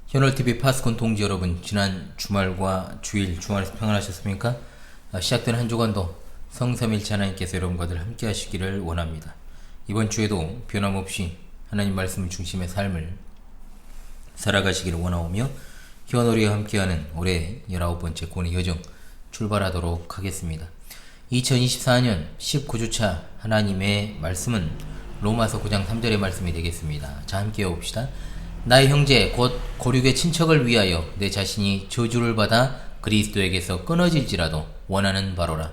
현월TV 파스콘 동지 여러분, 지난 주말과 주일 주말에서 평안하셨습니까? 시작된 한 주간도 성삼일체 하나님께서 여러분과들 함께 하시기를 원합니다. 이번 주에도 변함없이 하나님 말씀 중심의 삶을 살아가시기를 원하오며 현월이와 함께하는 올해 19번째 고뇌 여정 출발하도록 하겠습니다. 2024년 19주차 하나님의 말씀은 로마서 9장 3절의 말씀이 되겠습니다. 자, 함께 해봅시다. 나의 형제 곧 고륙의 친척을 위하여 내 자신이 저주를 받아 그리스도에게서 끊어질지라도 원하는 바로라.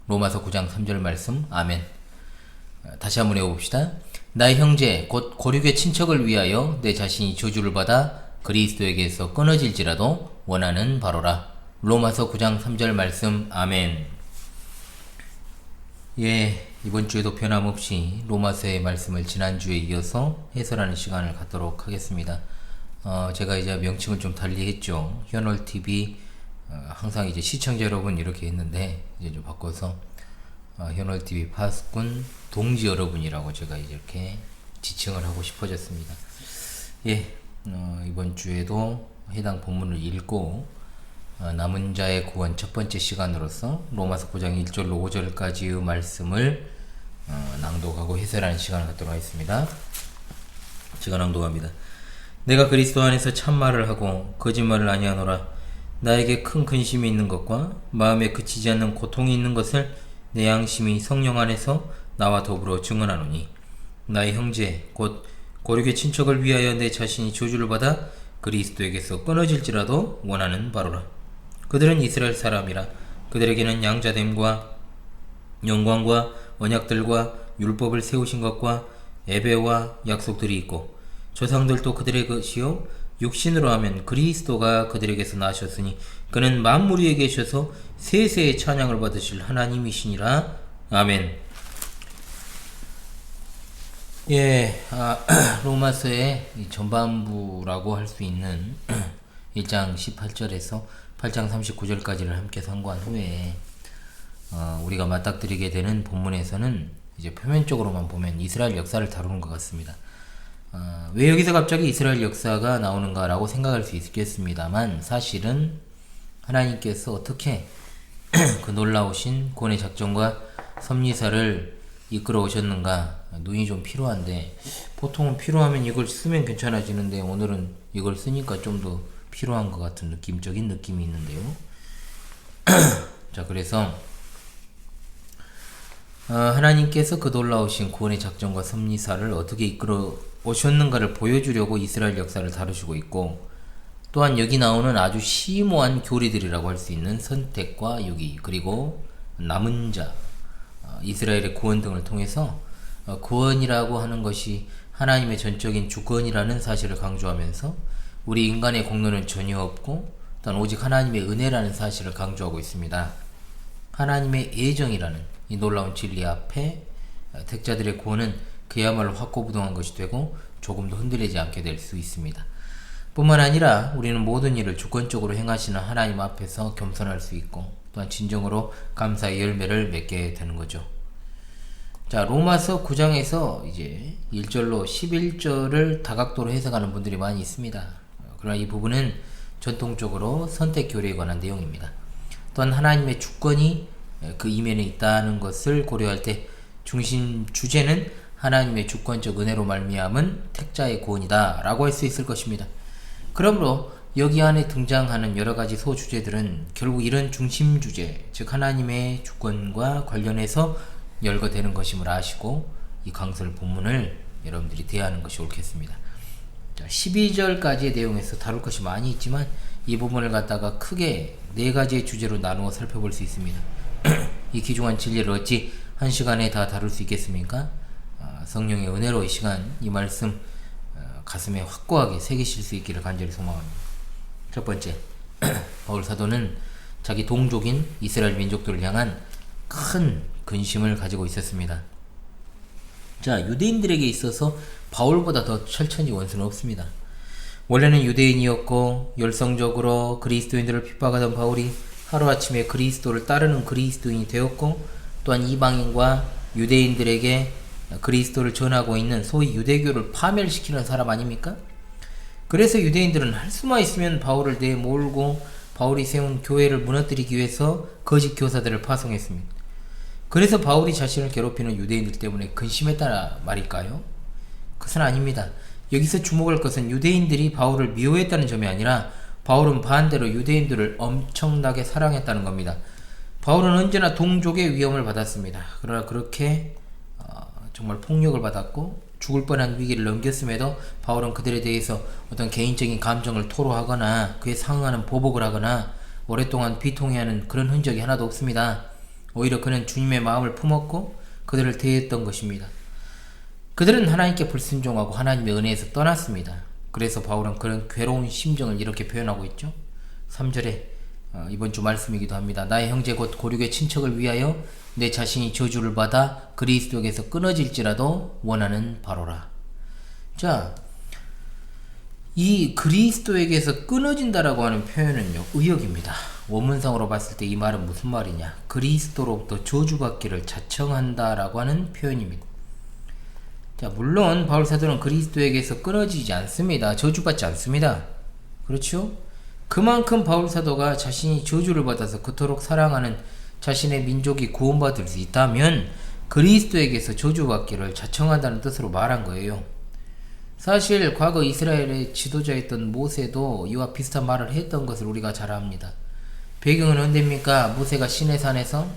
로마서 9장 3절 말씀. 아멘. 다시 한번 해봅시다. 나의 형제 곧 고륙의 친척을 위하여 내 자신이 저주를 받아 그리스도에게서 끊어질지라도 원하는 바로라. 로마서 9장 3절 말씀. 아멘. 이번 주에도 변함없이 로마서의 말씀을 지난주에 이어서 해설하는 시간을 갖도록 하겠습니다. 제가 이제 명칭을 좀 달리 했죠. 현월TV, 항상 이제 시청자 여러분 이렇게 했는데, 이제 좀 바꿔서, 현월TV 파스꾼 동지 여러분이라고 제가 이제 이렇게 지칭을 하고 싶어졌습니다. 이번 주에도 해당 본문을 읽고, 남은 자의 구원 첫 번째 시간으로서 로마서 9장 1절로 5절까지의 말씀을 낭독하고 해설하는 시간을 갖도록 하겠습니다. 제가 낭독합니다. 내가 그리스도 안에서 참말을 하고 거짓말을 아니하노라. 나에게 큰 근심이 있는 것과 마음에 그치지 않는 고통이 있는 것을 내 양심이 성령 안에서 나와 더불어 증언하노니, 나의 형제 곧 고륙의 친척을 위하여 내 자신이 저주를 받아 그리스도에게서 끊어질지라도 원하는 바로라. 그들은 이스라엘 사람이라. 그들에게는 양자됨과 영광과 언약들과 율법을 세우신 것과 예배와 약속들이 있고, 조상들도 그들의 것이요 육신으로 하면 그리스도가 그들에게서 나셨으니 그는 만물 위에 계셔서 세세의 찬양을 받으실 하나님이시니라. 아멘. 로마서의 전반부라고 할 수 있는 1장 18절에서 8장 39절까지를 함께 상고한 후에 우리가 맞닥뜨리게 되는 본문에서는 이제 표면적으로만 보면 이스라엘 역사를 다루는 것 같습니다. 왜 여기서 갑자기 이스라엘 역사가 나오는가라고 생각할 수 있겠습니다만, 사실은 하나님께서 어떻게 그 놀라우신 구원의 작전과 섭리사를 이끌어 오셨는가, 눈이 좀 필요한데, 보통은 필요하면 이걸 쓰면 괜찮아지는데 오늘은 이걸 쓰니까 좀 더 필요한 것 같은 느낌적인 느낌이 있는데요. 자, 그래서 하나님께서 그 놀라우신 구원의 작전과 섭리사를 어떻게 이끌어 오셨는가를 보여주려고 이스라엘 역사를 다루시고 있고, 또한 여기 나오는 아주 심오한 교리들이라고 할 수 있는 선택과 유기, 그리고 남은 자, 이스라엘의 구원 등을 통해서 구원이라고 하는 것이 하나님의 전적인 주권이라는 사실을 강조하면서 우리 인간의 공로는 전혀 없고, 또한 오직 하나님의 은혜라는 사실을 강조하고 있습니다. 하나님의 예정이라는 이 놀라운 진리 앞에 택자들의 구원은 그야말로 확고부동한 것이 되고 조금도 흔들리지 않게 될 수 있습니다. 뿐만 아니라 우리는 모든 일을 주권적으로 행하시는 하나님 앞에서 겸손할 수 있고, 또한 진정으로 감사의 열매를 맺게 되는 거죠. 자, 로마서 9장에서 이제 1절로 11절을 다각도로 해석하는 분들이 많이 있습니다. 그러나 이 부분은 전통적으로 선택 교리에 관한 내용입니다. 또한 하나님의 주권이 그 이면에 있다는 것을 고려할 때 중심 주제는 하나님의 주권적 은혜로 말미암은 택자의 구원이다 라고 할 수 있을 것입니다. 그러므로 여기 안에 등장하는 여러가지 소주제들은 결국 이런 중심 주제, 즉 하나님의 주권과 관련해서 열거되는 것임을 아시고 이 강설 본문을 여러분들이 대하는 것이 옳겠습니다. 12절까지의 내용에서 다룰 것이 많이 있지만 이 부분을 갖다가 크게 4가지의 주제로 나누어 살펴볼 수 있습니다. 이 귀중한 진리를 어찌 한 시간에 다 다룰 수 있겠습니까? 성령의 은혜로 이 시간 이 말씀 가슴에 확고하게 새기실 수 있기를 간절히 소망합니다. 첫 번째, 바울 사도는 자기 동족인 이스라엘 민족들을 향한 큰 근심을 가지고 있었습니다. 자, 유대인들에게 있어서 바울보다 더 철천지 원수는 없습니다. 원래는 유대인이었고 열성적으로 그리스도인들을 핍박하던 바울이 하루아침에 그리스도를 따르는 그리스도인이 되었고, 또한 이방인과 유대인들에게 그리스도를 전하고 있는 소위 유대교를 파멸시키는 사람 아닙니까? 그래서 유대인들은 할 수만 있으면 바울을 내몰고 바울이 세운 교회를 무너뜨리기 위해서 거짓 교사들을 파송했습니다. 그래서 바울이 자신을 괴롭히는 유대인들 때문에 근심했다 말일까요? 그것은 아닙니다. 여기서 주목할 것은 유대인들이 바울을 미워했다는 점이 아니라 바울은 반대로 유대인들을 엄청나게 사랑했다는 겁니다. 바울은 언제나 동족의 위험을 받았습니다. 그러나 그렇게 정말 폭력을 받았고 죽을 뻔한 위기를 넘겼음에도 바울은 그들에 대해서 어떤 개인적인 감정을 토로하거나 그에 상응하는 보복을 하거나 오랫동안 비통해하는 그런 흔적이 하나도 없습니다. 오히려 그는 주님의 마음을 품었고 그들을 대했던 것입니다. 그들은 하나님께 불순종하고 하나님의 은혜에서 떠났습니다. 그래서 바울은 그런 괴로운 심정을 이렇게 표현하고 있죠. 3절에 이번 주 말씀이기도 합니다. 나의 형제 곧 고륙의 친척을 위하여 내 자신이 저주를 받아 그리스도에게서 끊어질지라도 원하는 바로라. 자, 이 그리스도에게서 끊어진다라고 하는 표현은요, 의역입니다. 원문상으로 봤을 때 이 말은 무슨 말이냐? 그리스도로부터 저주받기를 자청한다라고 하는 표현입니다. 자, 물론 바울 사도는 그리스도에게서 끊어지지 않습니다. 저주받지 않습니다. 그렇죠? 그만큼 바울 사도가 자신이 저주를 받아서 그토록 사랑하는 자신의 민족이 구원받을 수 있다면 그리스도에게서 저주받기를 자청한다는 뜻으로 말한 거예요. 사실 과거 이스라엘의 지도자였던 모세도 이와 비슷한 말을 했던 것을 우리가 잘 압니다. 배경은 언제입니까? 모세가 시내산에서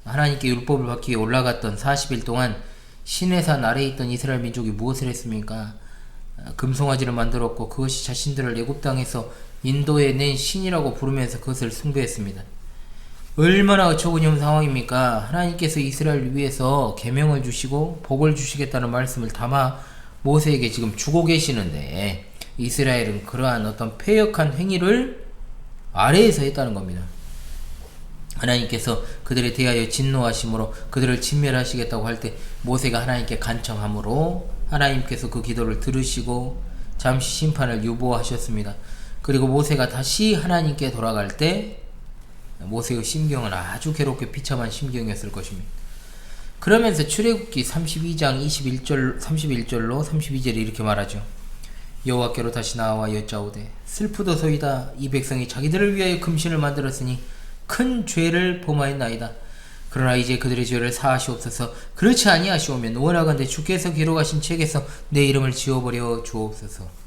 하나님께 율법을 받기 위해 올라갔던 40일 동안 시내산 아래에 있던 이스라엘 민족이 무엇을 했습니까? 금송아지를 만들었고 그것이 자신들을 애굽 땅에서 인도해 낸 신이라고 부르면서 그것을 숭배했습니다. 얼마나 어처구니없는 상황입니까? 하나님께서 이스라엘을 위해서 계명을 주시고 복을 주시겠다는 말씀을 담아 모세에게 지금 주고 계시는데 이스라엘은 그러한 어떤 패역한 행위를 아래에서 했다는 겁니다. 하나님께서 그들에 대하여 진노하심으로 그들을 진멸하시겠다고 할 때 모세가 하나님께 간청함으로 하나님께서 그 기도를 들으시고 잠시 심판을 유보하셨습니다. 그리고 모세가 다시 하나님께 돌아갈 때 모세의 심경은 아주 괴롭게 비참한 심경이었을 것입니다. 그러면서 출애굽기 32장 31절로 32절에 이렇게 말하죠. 여호와께로 다시 나와 여짜오되 슬프도소이다. 이 백성이 자기들을 위하여 금신을 만들었으니 큰 죄를 범하였나이다. 그러나 이제 그들의 죄를 사하시옵소서. 그렇지 아니하시오면 원하건대 주께서 기록하신 책에서 내 이름을 지워버려 주옵소서.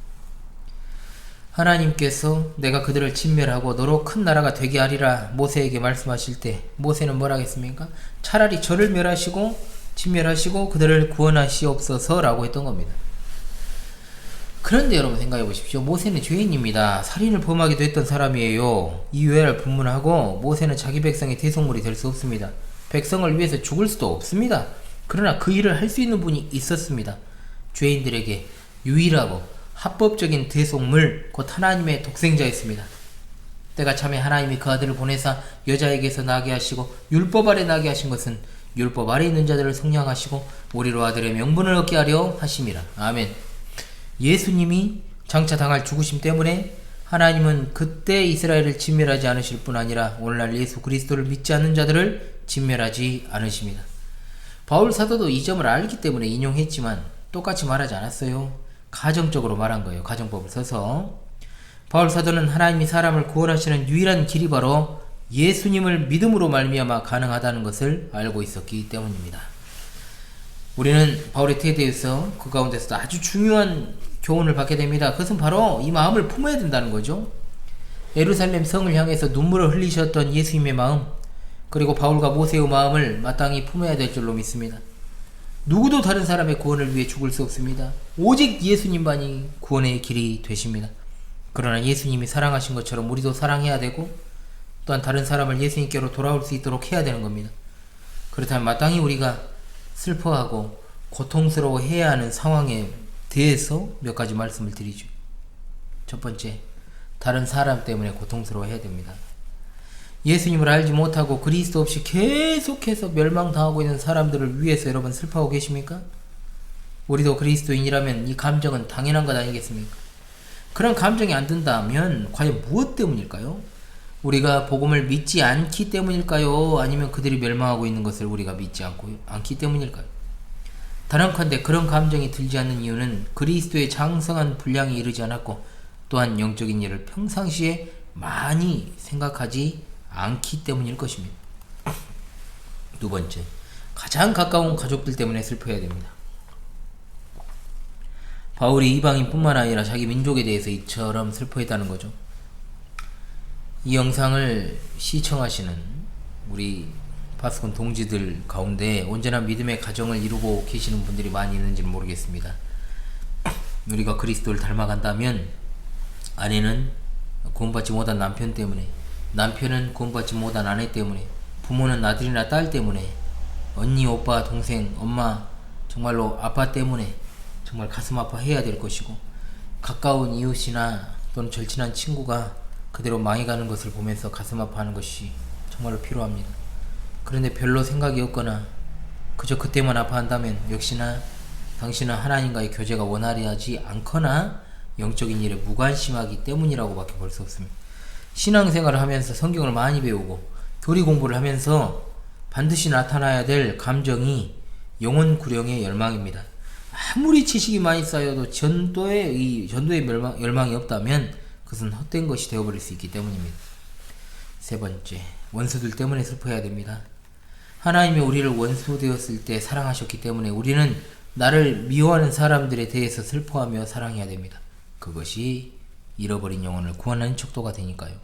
하나님께서 내가 그들을 진멸하고 너로 큰 나라가 되게 하리라 모세에게 말씀하실 때 모세는 뭐라 했습니까? 차라리 저를 멸하시고 진멸하시고 그들을 구원하시옵소서 라고 했던 겁니다. 그런데 여러분 생각해 보십시오. 모세는 죄인입니다. 살인을 범하기도 했던 사람이에요. 이 외를 분문하고 모세는 자기 백성의 대속물이 될 수 없습니다. 백성을 위해서 죽을 수도 없습니다. 그러나 그 일을 할 수 있는 분이 있었습니다. 죄인들에게 유일하고 합법적인 대속물 곧 하나님의 독생자였습니다. 때가 참에 하나님이 그 아들을 보내사 여자에게서 나게 하시고 율법 아래 나게 하신 것은 율법 아래 있는 자들을 속량하시고 우리로 아들의 명분을 얻게 하려 하심이라. 아멘. 예수님이 장차 당할 죽으심 때문에 하나님은 그때 이스라엘을 진멸하지 않으실 뿐 아니라 오늘날 예수 그리스도를 믿지 않는 자들을 진멸하지 않으십니다. 바울 사도도 이 점을 알기 때문에 인용했지만 똑같이 말하지 않았어요. 가정적으로 말한 거예요. 가정법을 써서. 바울 사도는 하나님이 사람을 구원하시는 유일한 길이 바로 예수님을 믿음으로 말미암아 가능하다는 것을 알고 있었기 때문입니다. 우리는 바울의 태도에서 그 가운데서도 아주 중요한 교훈을 받게 됩니다. 그것은 바로 이 마음을 품어야 된다는 거죠. 예루살렘 성을 향해서 눈물을 흘리셨던 예수님의 마음, 그리고 바울과 모세의 마음을 마땅히 품어야 될 줄로 믿습니다. 누구도 다른 사람의 구원을 위해 죽을 수 없습니다. 오직 예수님만이 구원의 길이 되십니다. 그러나 예수님이 사랑하신 것처럼 우리도 사랑해야 되고 또한 다른 사람을 예수님께로 돌아올 수 있도록 해야 되는 겁니다. 그렇다면 마땅히 우리가 슬퍼하고 고통스러워해야 하는 상황에 대해서 몇 가지 말씀을 드리죠. 첫 번째, 다른 사람 때문에 고통스러워해야 됩니다. 예수님을 알지 못하고 그리스도 없이 계속해서 멸망당하고 있는 사람들을 위해서 여러분 슬퍼하고 계십니까? 우리도 그리스도인이라면 이 감정은 당연한 것 아니겠습니까? 그런 감정이 안 든다면 과연 무엇 때문일까요? 우리가 복음을 믿지 않기 때문일까요? 아니면 그들이 멸망하고 있는 것을 우리가 믿지 않기 때문일까요? 단언컨대 그런 감정이 들지 않는 이유는 그리스도의 장성한 분량이 이르지 않았고 또한 영적인 일을 평상시에 많이 생각하지 않기 때문일 것입니다. 두 번째, 가장 가까운 가족들 때문에 슬퍼해야 됩니다. 바울이 이방인뿐만 아니라 자기 민족에 대해서 이처럼 슬퍼했다는 거죠. 이 영상을 시청하시는 우리 파스콘 동지들 가운데 온전한 믿음의 가정을 이루고 계시는 분들이 많이 있는지는 모르겠습니다. 우리가 그리스도를 닮아간다면 아내는 구원받지 못한 남편 때문에, 남편은 구원받지 못한 아내 때문에, 부모는 아들이나 딸 때문에, 언니, 오빠, 동생, 엄마, 정말로 아빠 때문에 정말 가슴 아파해야 될 것이고, 가까운 이웃이나 또는 절친한 친구가 그대로 망해가는 것을 보면서 가슴 아파하는 것이 정말로 필요합니다. 그런데 별로 생각이 없거나 그저 그때만 아파한다면 역시나 당신은 하나님과의 교제가 원활하지 않거나 영적인 일에 무관심하기 때문이라고 밖에 볼 수 없습니다. 신앙생활을 하면서 성경을 많이 배우고 교리 공부를 하면서 반드시 나타나야 될 감정이 영혼 구령의 열망입니다. 아무리 지식이 많이 쌓여도 전도의 열망이 없다면 그것은 헛된 것이 되어버릴 수 있기 때문입니다. 세 번째, 원수들 때문에 슬퍼해야 됩니다. 하나님이 우리를 원수 되었을 때 사랑하셨기 때문에 우리는 나를 미워하는 사람들에 대해서 슬퍼하며 사랑해야 됩니다. 그것이 잃어버린 영혼을 구원하는 척도가 되니까요.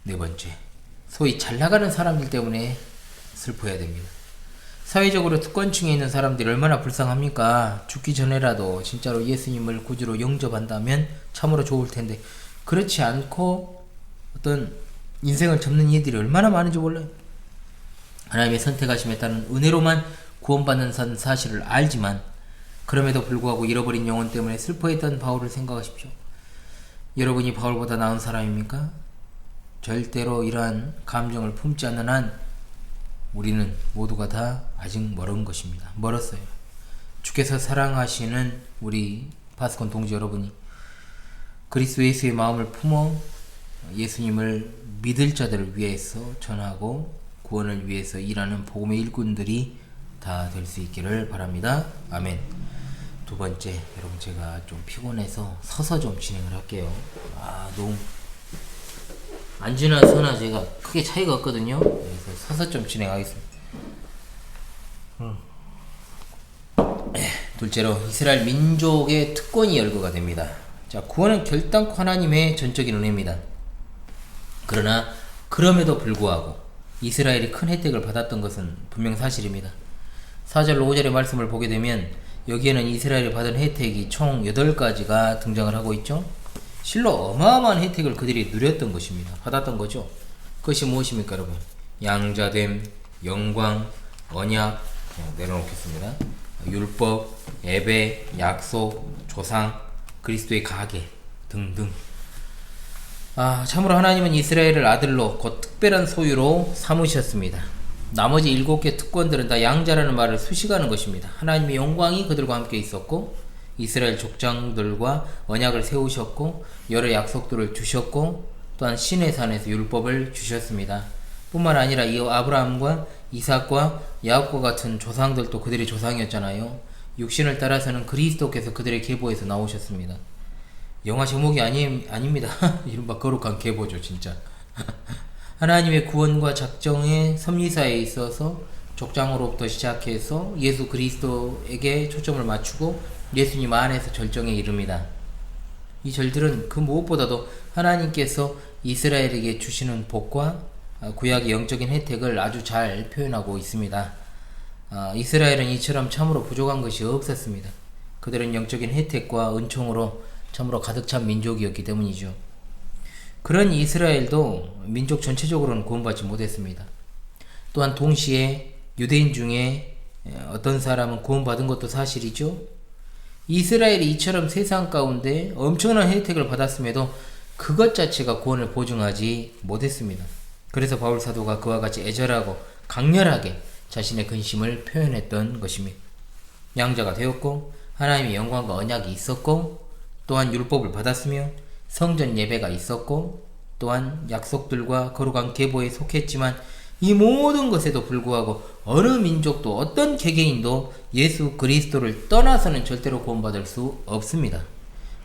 네 번째, 소위 잘나가는 사람들 때문에 슬퍼해야 됩니다. 사회적으로 특권층에 있는 사람들이 얼마나 불쌍합니까? 죽기 전에라도 진짜로 예수님을 구주로 영접한다면 참으로 좋을 텐데, 그렇지 않고 어떤 인생을 접는 이들이 얼마나 많은지 몰라요. 하나님의 선택하심에 따른 은혜로만 구원받는 사실을 알지만 그럼에도 불구하고 잃어버린 영혼 때문에 슬퍼했던 바울을 생각하십시오. 여러분이 바울보다 나은 사람입니까? 절대로 이러한 감정을 품지 않는 한 우리는 모두가 다 아직 멀은 것입니다. 멀었어요. 주께서 사랑하시는 우리 파스콘 동지 여러분이 그리스도 예수의 마음을 품어 예수님을 믿을 자들을 위해서 전하고 구원을 위해서 일하는 복음의 일꾼들이 다 될 수 있기를 바랍니다. 아멘. 두 번째, 여러분 제가 좀 피곤해서 서서 좀 진행을 할게요. 너무 앉으나 서나 제가 크게 차이가 없거든요. 그래서 서서 좀 진행하겠습니다. 둘째로, 이스라엘 민족의 특권이 열거가 됩니다. 자, 구원은 결단코 하나님의 전적인 은혜입니다. 그러나 그럼에도 불구하고 이스라엘이 큰 혜택을 받았던 것은 분명 사실입니다. 4절로 5절의 말씀을 보게 되면 여기에는 이스라엘이 받은 혜택이 총 8가지가 등장을 하고 있죠. 실로 어마어마한 혜택을 그들이 누렸던 것입니다. 받았던 거죠. 그것이 무엇입니까, 여러분? 양자됨, 영광, 언약, 내려놓겠습니다. 율법, 예배, 약속, 조상, 그리스도의 가계 등등. 참으로 하나님은 이스라엘을 아들로 곧 특별한 소유로 삼으셨습니다. 나머지 7개 특권들은 다 양자라는 말을 수식하는 것입니다. 하나님의 영광이 그들과 함께 있었고 이스라엘 족장들과 언약을 세우셨고 여러 약속들을 주셨고 또한 신의 산에서 율법을 주셨습니다. 뿐만 아니라 이 아브라함과 이삭과 야곱과 같은 조상들도 그들의 조상이었잖아요. 육신을 따라서는 그리스도께서 그들의 계보에서 나오셨습니다. 영화 제목이 아닙니다. 이른바 거룩한 계보죠, 진짜. 하나님의 구원과 작정의 섭리사에 있어서 족장으로부터 시작해서 예수 그리스도에게 초점을 맞추고 예수님 안에서 절정에 이릅니다. 이 절들은 그 무엇보다도 하나님께서 이스라엘에게 주시는 복과 구약의 영적인 혜택을 아주 잘 표현하고 있습니다. 이스라엘은 이처럼 참으로 부족한 것이 없었습니다. 그들은 영적인 혜택과 은총으로 참으로 가득 찬 민족이었기 때문이죠. 그런 이스라엘도 민족 전체적으로는 구원받지 못했습니다. 또한 동시에 유대인 중에 어떤 사람은 구원받은 것도 사실이죠. 이스라엘이 이처럼 세상 가운데 엄청난 혜택을 받았음에도 그것 자체가 구원을 보증하지 못했습니다. 그래서 바울 사도가 그와 같이 애절하고 강렬하게 자신의 근심을 표현했던 것입니다. 양자가 되었고 하나님의 영광과 언약이 있었고 또한 율법을 받았으며 성전 예배가 있었고 또한 약속들과 거룩한 계보에 속했지만 이 모든 것에도 불구하고 어느 민족도 어떤 개개인도 예수 그리스도를 떠나서는 절대로 구원받을 수 없습니다.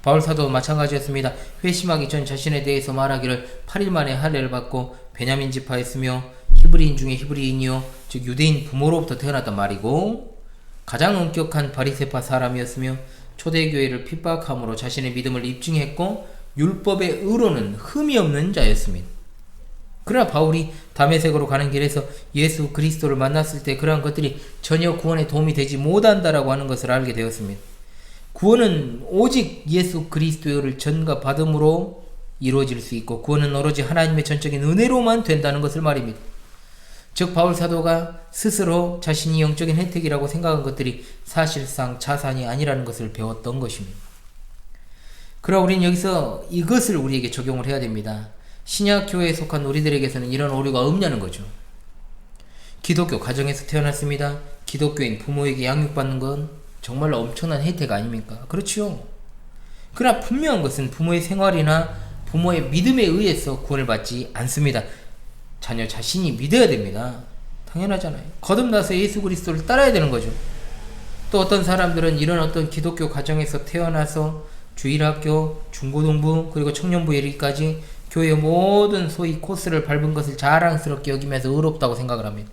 바울 사도도 마찬가지였습니다. 회심하기 전 자신에 대해서 말하기를 8일 만에 할례를 받고 베냐민 지파였으며 히브리인 중에 히브리인이요 즉 유대인 부모로부터 태어났단 말이고 가장 엄격한 바리새파 사람이었으며 초대교회를 핍박함으로 자신의 믿음을 입증했고 율법의 의로는 흠이 없는 자였습니다. 그러나 바울이 다메섹으로 가는 길에서 예수 그리스도를 만났을 때 그러한 것들이 전혀 구원에 도움이 되지 못한다라고 하는 것을 알게 되었습니다. 구원은 오직 예수 그리스도를 전가받음으로 이루어질 수 있고 구원은 오로지 하나님의 전적인 은혜로만 된다는 것을 말입니다. 즉 바울 사도가 스스로 자신이 영적인 혜택이라고 생각한 것들이 사실상 자산이 아니라는 것을 배웠던 것입니다. 그러나 우리는 여기서 이것을 우리에게 적용을 해야 됩니다. 신약교회에 속한 우리들에게서는 이런 오류가 없냐는 거죠. 기독교 가정에서 태어났습니다. 기독교인 부모에게 양육받는 건 정말로 엄청난 혜택 아닙니까? 그렇지요. 그러나 분명한 것은 부모의 생활이나 부모의 믿음에 의해서 구원을 받지 않습니다. 자녀 자신이 믿어야 됩니다. 당연하잖아요. 거듭나서 예수 그리스도를 따라야 되는 거죠. 또 어떤 사람들은 이런 어떤 기독교 가정에서 태어나서 주일학교, 중고등부, 그리고 청년부 예리까지 교회의 모든 소위 코스를 밟은 것을 자랑스럽게 여기면서 의롭다고 생각을 합니다.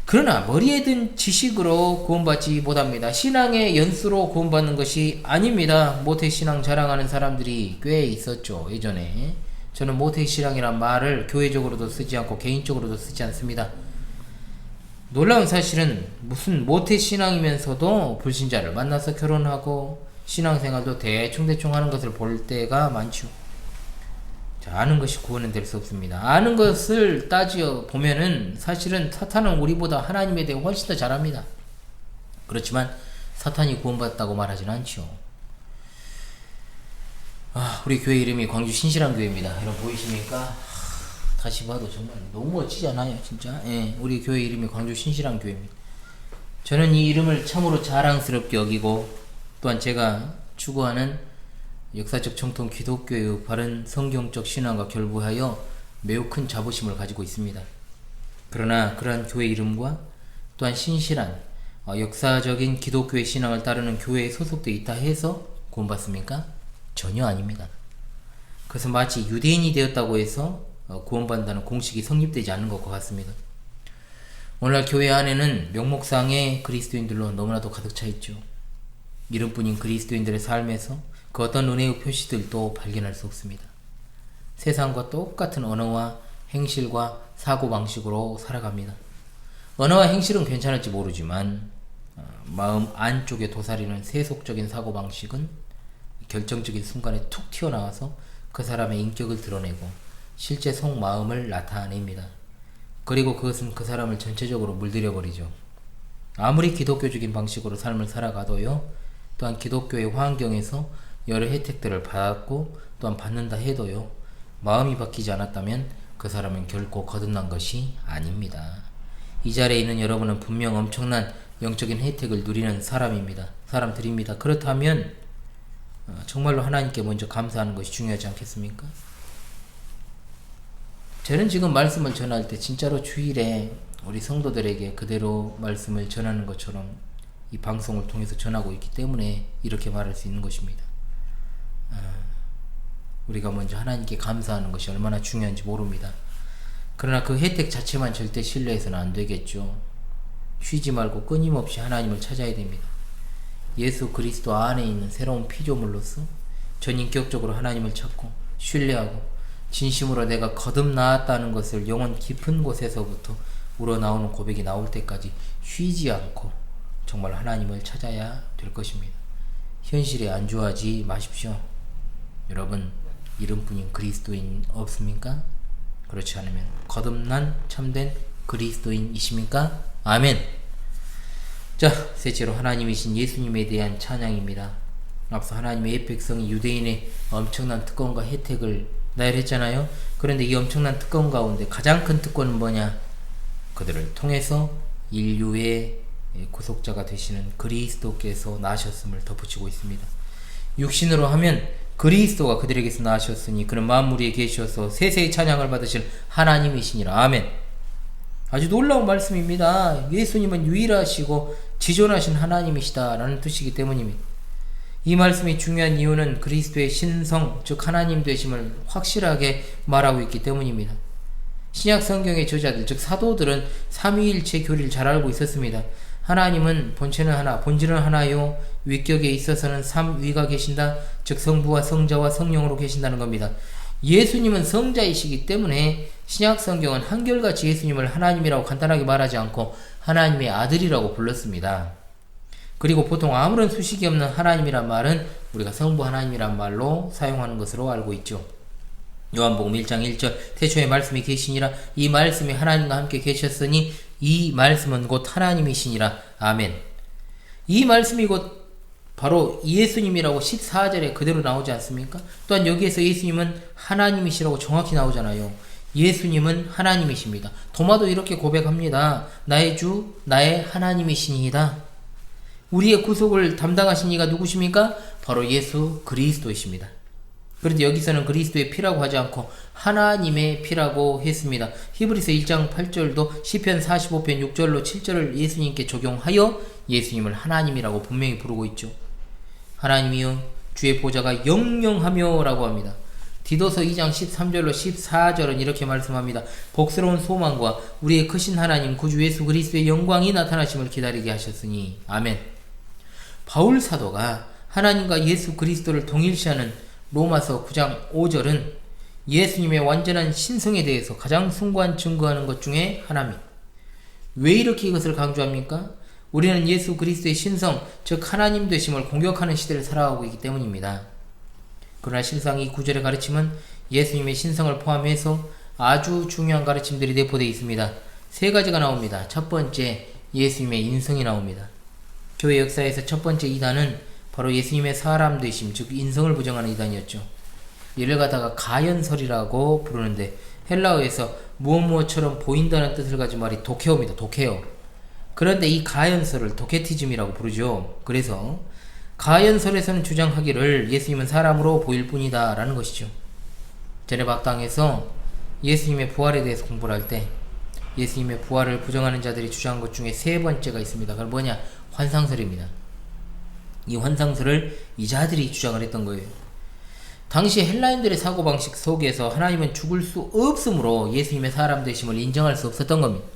그러나 머리에 든 지식으로 구원받지 못합니다. 신앙의 연수로 구원받는 것이 아닙니다. 모태신앙 자랑하는 사람들이 꽤 있었죠. 예전에 저는 모태신앙이란 말을 교회적으로도 쓰지 않고 개인적으로도 쓰지 않습니다. 놀라운 사실은 무슨 모태신앙이면서도 불신자를 만나서 결혼하고 신앙생활도 대충 하는 것을 볼 때가 많죠. 자, 아는 것이 구원은 될 수 없습니다. 아는 것을 따지어 보면은 사실은 사탄은 우리보다 하나님에 대해 훨씬 더 잘합니다. 그렇지만 사탄이 구원받았다고 말하진 않죠. 우리 교회 이름이 광주 신실한 교회입니다. 여러분 보이십니까? 다시 봐도 정말 너무 멋지지 않아요, 진짜? 예, 우리 교회 이름이 광주 신실한 교회입니다. 저는 이 이름을 참으로 자랑스럽게 여기고 또한 제가 추구하는 역사적 정통 기독교의 바른 성경적 신앙과 결부하여 매우 큰 자부심을 가지고 있습니다. 그러나 그러한 교회 이름과 또한 신실한 역사적인 기독교의 신앙을 따르는 교회에 소속되어 있다 해서 구원받습니까? 전혀 아닙니다. 그래서 마치 유대인이 되었다고 해서 구원받는다는 공식이 성립되지 않는 것과 같습니다. 오늘날 교회 안에는 명목상의 그리스도인들로 너무나도 가득 차 있죠. 이름뿐인 그리스도인들의 삶에서 그 어떤 은혜의 표시들도 발견할 수 없습니다. 세상과 똑같은 언어와 행실과 사고방식으로 살아갑니다. 언어와 행실은 괜찮을지 모르지만 마음 안쪽에 도사리는 세속적인 사고방식은 결정적인 순간에 툭 튀어나와서 그 사람의 인격을 드러내고 실제 속마음을 나타냅니다. 그리고 그것은 그 사람을 전체적으로 물들여버리죠. 아무리 기독교적인 방식으로 삶을 살아가도요, 또한 기독교의 환경에서 여러 혜택들을 받았고 또한 받는다 해도요, 마음이 바뀌지 않았다면 그 사람은 결코 거듭난 것이 아닙니다. 이 자리에 있는 여러분은 분명 엄청난 영적인 혜택을 누리는 사람들입니다. 그렇다면 정말로 하나님께 먼저 감사하는 것이 중요하지 않겠습니까? 저는 지금 말씀을 전할 때 진짜로 주일에 우리 성도들에게 그대로 말씀을 전하는 것처럼 이 방송을 통해서 전하고 있기 때문에 이렇게 말할 수 있는 것입니다. 우리가 먼저 하나님께 감사하는 것이 얼마나 중요한지 모릅니다. 그러나 그 혜택 자체만 절대 신뢰해서는 안 되겠죠. 쉬지 말고 끊임없이 하나님을 찾아야 됩니다. 예수 그리스도 안에 있는 새로운 피조물로서 전인격적으로 하나님을 찾고 신뢰하고 진심으로 내가 거듭나왔다는 것을 영혼 깊은 곳에서부터 우러나오는 고백이 나올 때까지 쉬지 않고 정말 하나님을 찾아야 될 것입니다. 현실에 안주하지 마십시오. 여러분, 이름뿐인 그리스도인 없습니까? 그렇지 않으면 거듭난 참된 그리스도인이십니까? 아멘. 자, 셋째로 하나님이신 예수님에 대한 찬양입니다. 앞서 하나님의 백성이 유대인의 엄청난 특권과 혜택을 나열했잖아요. 그런데 이 엄청난 특권 가운데 가장 큰 특권은 뭐냐? 그들을 통해서 인류의 구속자가 되시는 그리스도께서 나셨음을 덧붙이고 있습니다. 육신으로 하면 그리스도가 그들에게서 나셨으니 그는 만물 위에 계셔서 세세히 찬양을 받으실 하나님이시니라. 아멘. 아주 놀라운 말씀입니다. 예수님은 유일하시고 지존하신 하나님이시다 라는 뜻이기 때문입니다. 이 말씀이 중요한 이유는 그리스도의 신성, 즉 하나님 되심을 확실하게 말하고 있기 때문입니다. 신약 성경의 저자들, 즉 사도들은 삼위일체 교리를 잘 알고 있었습니다. 하나님은 본체는 하나, 본질은 하나요. 위격에 있어서는 삼위가 계신다. 즉 성부와 성자와 성령으로 계신다는 겁니다. 예수님은 성자이시기 때문에 신약 성경은 한결같이 예수님을 하나님이라고 간단하게 말하지 않고 하나님의 아들이라고 불렀습니다. 그리고 보통 아무런 수식이 없는 하나님이란 말은 우리가 성부 하나님이란 말로 사용하는 것으로 알고 있죠. 요한복음 1장 1절 태초에 말씀이 계시니라 이 말씀이 하나님과 함께 계셨으니 이 말씀은 곧 하나님이시니라. 아멘. 이 말씀이 곧 바로 예수님이라고 14절에 그대로 나오지 않습니까? 또한 여기에서 예수님은 하나님이시라고 정확히 나오잖아요. 예수님은 하나님이십니다. 도마도 이렇게 고백합니다. 나의 주, 나의 하나님이시니이다. 우리의 구속을 담당하신 이가 누구십니까? 바로 예수 그리스도이십니다. 그런데 여기서는 그리스도의 피라고 하지 않고 하나님의 피라고 했습니다. 히브리서 1장 8절도 시편 45편 6절로 7절을 예수님께 적용하여 예수님을 하나님이라고 분명히 부르고 있죠. 하나님이여 주의 보좌가 영영하며 라고 합니다. 디도서 2장 13절로 14절은 이렇게 말씀합니다. 복스러운 소망과 우리의 크신 하나님 구주 예수 그리스도의 영광이 나타나심을 기다리게 하셨으니 아멘. 바울 사도가 하나님과 예수 그리스도를 동일시하는 로마서 9장 5절은 예수님의 완전한 신성에 대해서 가장 숭고한 증거하는 것 중에 하나입니다. 왜 이렇게 이것을 강조합니까? 우리는 예수 그리스도의 신성, 즉 하나님 되심을 공격하는 시대를 살아가고 있기 때문입니다. 그러나 실상 이 구절의 가르침은 예수님의 신성을 포함해서 아주 중요한 가르침들이 내포되어 있습니다. 세 가지가 나옵니다. 첫 번째, 예수님의 인성이 나옵니다. 교회 역사에서 첫 번째 이단은 바로 예수님의 사람 되심, 즉 인성을 부정하는 이단이었죠. 이를 갖다가 가연설이라고 부르는데 헬라어에서 무엇무엇처럼 보인다는 뜻을 가진 말이 도케오입니다. 도케오. 그런데 이 가연설을 도케티즘이라고 부르죠. 그래서 가연설에서는 주장하기를 예수님은 사람으로 보일 뿐이다 라는 것이죠. 제네박당에서 예수님의 부활에 대해서 공부를 할 때 예수님의 부활을 부정하는 자들이 주장한 것 중에 세 번째가 있습니다. 그건 뭐냐? 환상설입니다. 이 환상설을 이 자들이 주장을 했던 거예요. 당시 헬라인들의 사고방식 속에서 하나님은 죽을 수 없으므로 예수님의 사람 되심을 인정할 수 없었던 겁니다.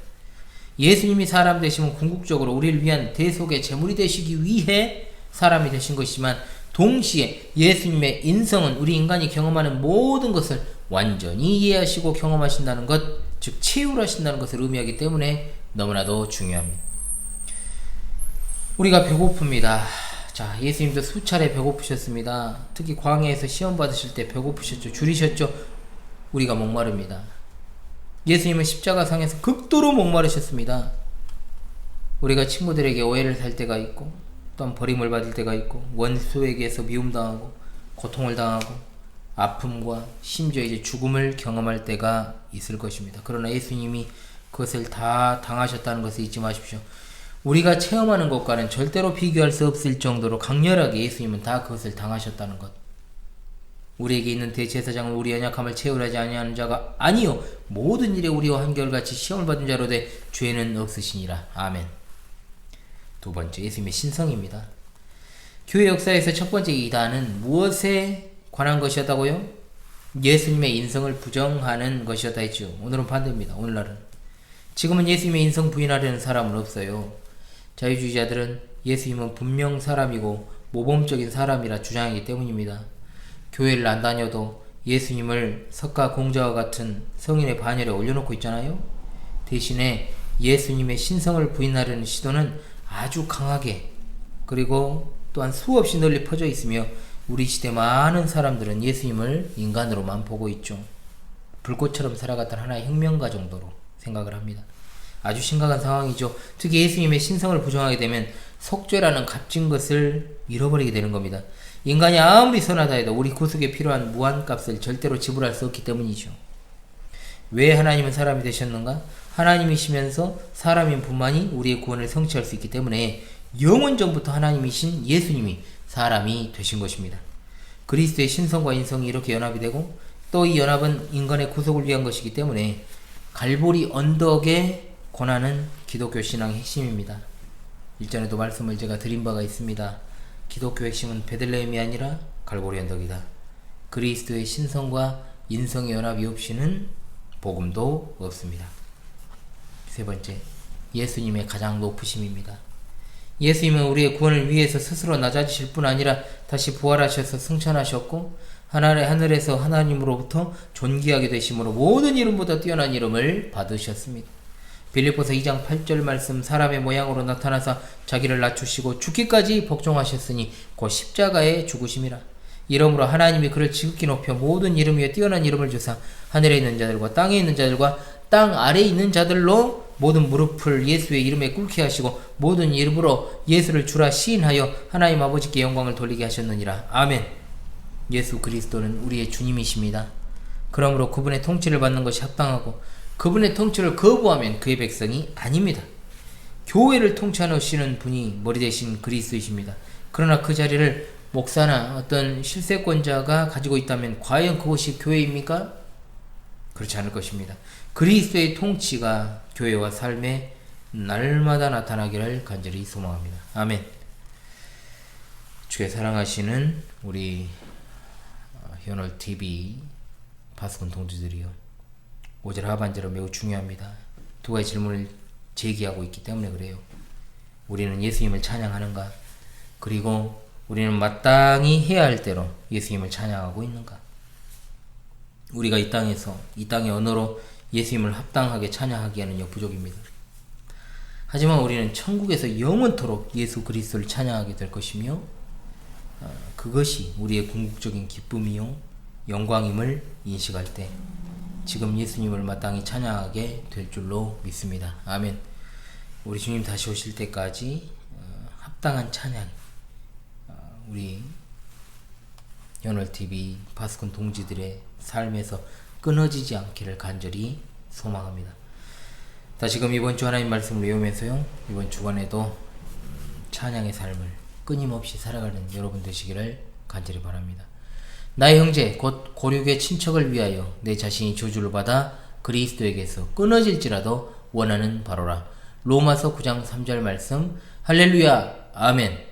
예수님이 사람 되심은 궁극적으로 우리를 위한 대속의 제물이 되시기 위해 사람이 되신 것이지만 동시에 예수님의 인성은 우리 인간이 경험하는 모든 것을 완전히 이해하시고 경험하신다는 것, 즉 체휼하신다는 것을 의미하기 때문에 너무나도 중요합니다. 우리가 배고픕니다. 자, 예수님도 수차례 배고프셨습니다. 특히 광야에서 시험 받으실 때 배고프셨죠. 줄이셨죠. 우리가 목마릅니다. 예수님은 십자가상에서 극도로 목마르셨습니다. 우리가 친구들에게 오해를 살 때가 있고 또한 버림을 받을 때가 있고 원수에게서 미움당하고 고통을 당하고 아픔과 심지어 이제 죽음을 경험할 때가 있을 것입니다. 그러나 예수님이 그것을 다 당하셨다는 것을 잊지 마십시오. 우리가 체험하는 것과는 절대로 비교할 수 없을 정도로 강렬하게 예수님은 다 그것을 당하셨다는 것. 우리에게 있는 대제사장은 우리 연약함을 체휼하지 아니하는 자가 아니요 모든 일에 우리와 한결같이 시험을 받은 자로 돼 죄는 없으시니라. 아멘. 두 번째, 예수님의 신성입니다. 교회 역사에서 첫 번째 이단은 무엇에 관한 것이었다고요? 예수님의 인성을 부정하는 것이었다 했죠. 오늘은 반대입니다. 오늘날은 지금은 예수님의 인성 부인하려는 사람은 없어요. 자유주의자들은 예수님은 분명 사람이고 모범적인 사람이라 주장하기 때문입니다. 교회를 안 다녀도 예수님을 석가 공자와 같은 성인의 반열에 올려놓고 있잖아요. 대신에 예수님의 신성을 부인하려는 시도는 아주 강하게 그리고 또한 수없이 널리 퍼져 있으며 우리 시대 많은 사람들은 예수님을 인간으로만 보고 있죠. 불꽃처럼 살아갔던 하나의 혁명가 정도로 생각을 합니다. 아주 심각한 상황이죠. 특히 예수님의 신성을 부정하게 되면 속죄라는 값진 것을 잃어버리게 되는 겁니다. 인간이 아무리 선하다 해도 우리 구속에 필요한 무한값을 절대로 지불할 수 없기 때문이죠. 왜 하나님은 사람이 되셨는가? 하나님이시면서 사람인 분만이 우리의 구원을 성취할 수 있기 때문에 영원전부터 하나님이신 예수님이 사람이 되신 것입니다. 그리스도의 신성과 인성이 이렇게 연합이 되고 또 이 연합은 인간의 구속을 위한 것이기 때문에 갈보리 언덕의 고난은 기독교 신앙의 핵심입니다. 일전에도 말씀을 제가 드린 바가 있습니다. 기독교 핵심은 베들레헴이 아니라 갈보리 언덕이다. 그리스도의 신성과 인성의 연합이 없이는 복음도 없습니다. 세 번째, 예수님의 가장 높으심입니다. 예수님은 우리의 구원을 위해서 스스로 낮아지실 뿐 아니라 다시 부활하셔서 승천하셨고 하늘에서 하나님으로부터 존귀하게 되심으로 모든 이름보다 뛰어난 이름을 받으셨습니다. 빌립보서 2장 8절 말씀, 사람의 모양으로 나타나사 자기를 낮추시고 죽기까지 복종하셨으니 곧 십자가에 죽으심이라. 이러므로 하나님이 그를 지극히 높여 모든 이름 위에 뛰어난 이름을 주사 하늘에 있는 자들과 땅에 있는 자들과 땅 아래에 있는 자들로 모든 무릎을 예수의 이름에 꿇게 하시고 모든 이름으로 예수를 주라 시인하여 하나님 아버지께 영광을 돌리게 하셨느니라. 아멘. 예수 그리스도는 우리의 주님이십니다. 그러므로 그분의 통치를 받는 것이 합당하고 그분의 통치를 거부하면 그의 백성이 아닙니다. 교회를 통치하시는 분이 머리 대신 그리스도이십니다. 그러나 그 자리를 목사나 어떤 실세권자가 가지고 있다면 과연 그것이 교회입니까? 그렇지 않을 것입니다. 그리스도의 통치가 교회와 삶에 날마다 나타나기를 간절히 소망합니다. 아멘. 주의 사랑하시는 우리 현월TV 파수꾼 동지들이요, 5절 하반절은 매우 중요합니다. 두 가지 질문을 제기하고 있기 때문에 그래요. 우리는 예수님을 찬양하는가? 그리고 우리는 마땅히 해야 할 대로 예수님을 찬양하고 있는가? 우리가 이 땅에서 이 땅의 언어로 예수님을 합당하게 찬양하기에는 역부족입니다. 하지만 우리는 천국에서 영원토록 예수 그리스도를 찬양하게 될 것이며 그것이 우리의 궁극적인 기쁨이요 영광임을 인식할 때 지금 예수님을 마땅히 찬양하게 될 줄로 믿습니다. 아멘. 우리 주님 다시 오실 때까지 합당한 찬양, 우리 현월TV 파수꾼 동지들의 삶에서 끊어지지 않기를 간절히 소망합니다. 다시금 이번 주 하나님 말씀을 외우면서요, 이번 주간에도 찬양의 삶을 끊임없이 살아가는 여러분 되시기를 간절히 바랍니다. 나의 형제 곧 고륙의 친척을 위하여 내 자신이 저주를 받아 그리스도에게서 끊어질지라도 원하는 바로라. 로마서 9장 3절 말씀. 할렐루야. 아멘.